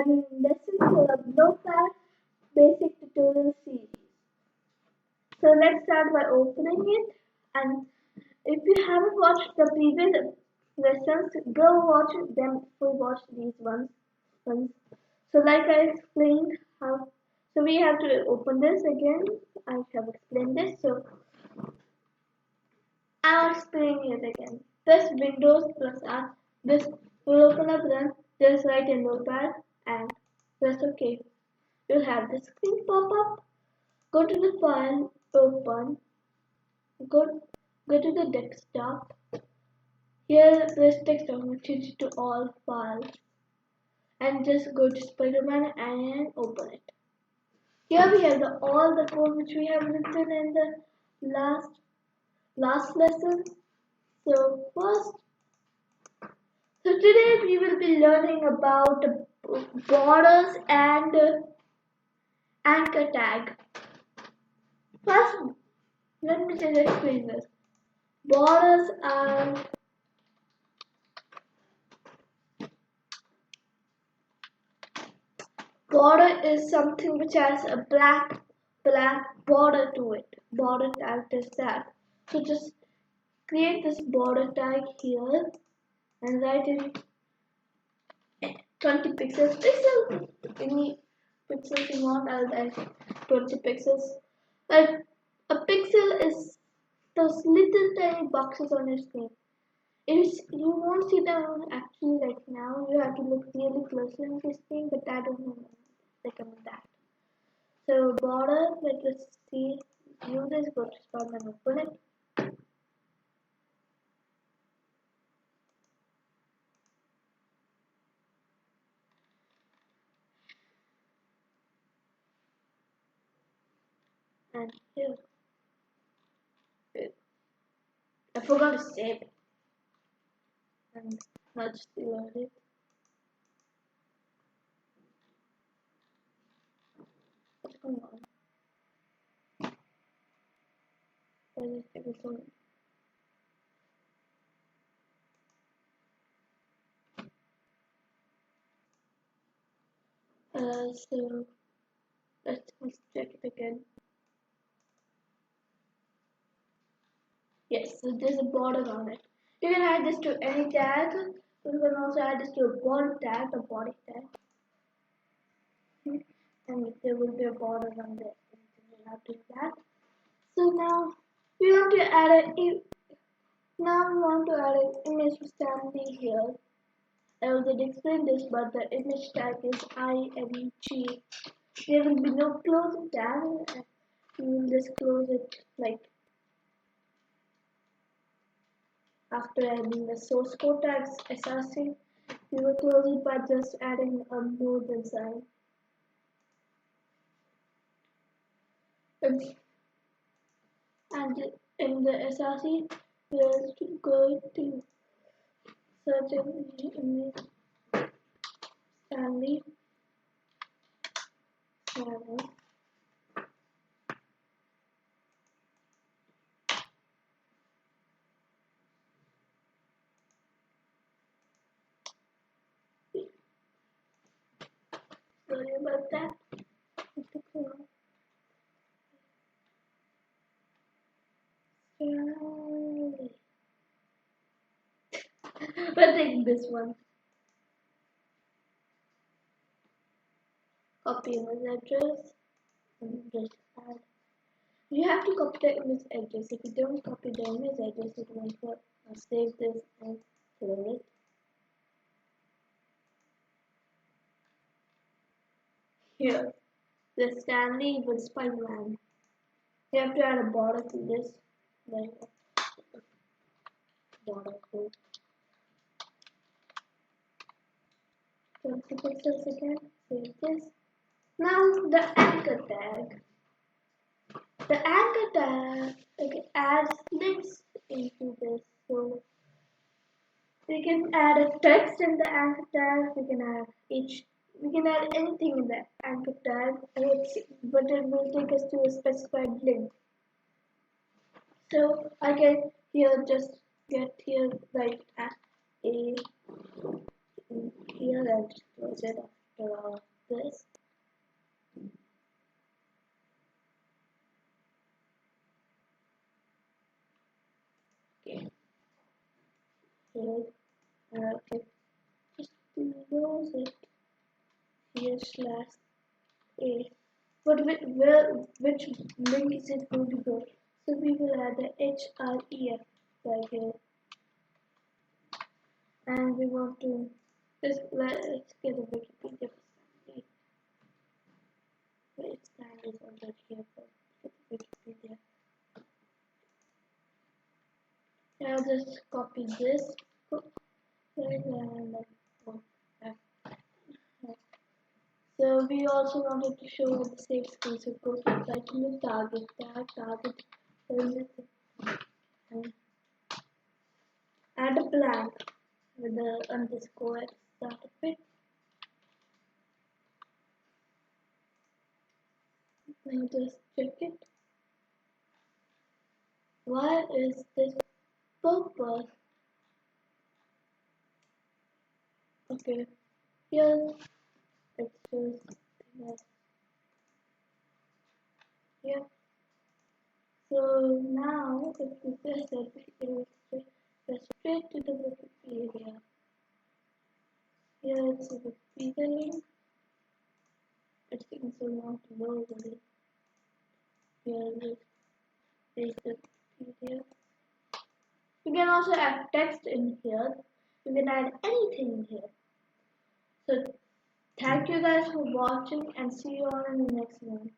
again lesson for a Notepad basic tutorial series. So let's start by opening it, and if you haven't watched the previous lessons, go watch them before you watch these ones. So like I explained how, so we have to open this again. I have explained this, so I'll explain it again. Press Windows plus R. This will open up then. Just write a notepad and press OK. You'll have this screen pop up. Go to the file, open, go, go to the desktop. Here press text document, change it to all files and just go to Spider-Man and open it. Here we have all the code which we have written in the last lesson. So today we will be learning about borders and anchor tag. First, let me just explain this. Borders are border is something which has a black border to it. Border tag is that. So just create this border tag here and write in 20 pixels. Any pixels you want, I'll add 20 pixels. But a pixel is those little tiny boxes on your screen. If you won't see them actually right now, you have to look really closely on your screen, but I don't recommend that. So border, let us see, view this, go to start and open it. And here, I forgot to save it. And now just reload it. What's going on? Why is it taking so long? So let's check it again. Yes, so there's a border on it. You can add this to any tag. You can also add this to a border tag, a body tag. And there will be a border on there. You have to do that. So now we want to add an image Stanley here. I already explained this, but the image tag is img. There will be no closing tag. You will just close it like after adding the source code tags src. You will close it by just adding a more than sign. And in the src, we are going to search an image Stanley. Sorry about that. But take this one. Copy image address and just add. You have to copy the image address. If you don't copy the image address, it won't work. I'll save this and save it. Here, the Stanley with Spider-Man. You have to add a border to this. Like border code. 20 pixels again. Save this. Now the anchor tag. The anchor tag adds links into this. So we can add a text in the anchor tag. We can add anything in the anchor tag, but it will take us to a specified link. So I can here just get here right at a here and close it off. after all of this. Okay, good. Okay, just close it here slash a. But which link is it going to go? So we will add the href right here, and we want to just let's get a Wikipedia summary. Wait, time is under here for Wikipedia. I'll just copy this and go back. So we also wanted to show the safe screen. So go to right to the target target, and add a blank with the underscore at the start of it. Now just check it. Why is this purpose? Okay, here it shows that here. So now if we press it, it will go straight to the Wikipedia. Here it's a Wikipedia link. It's taking so long to load it. Here is the Wikipedia. You can also add text in here. You can add anything in here. So thank you guys for watching and see you all in the next one.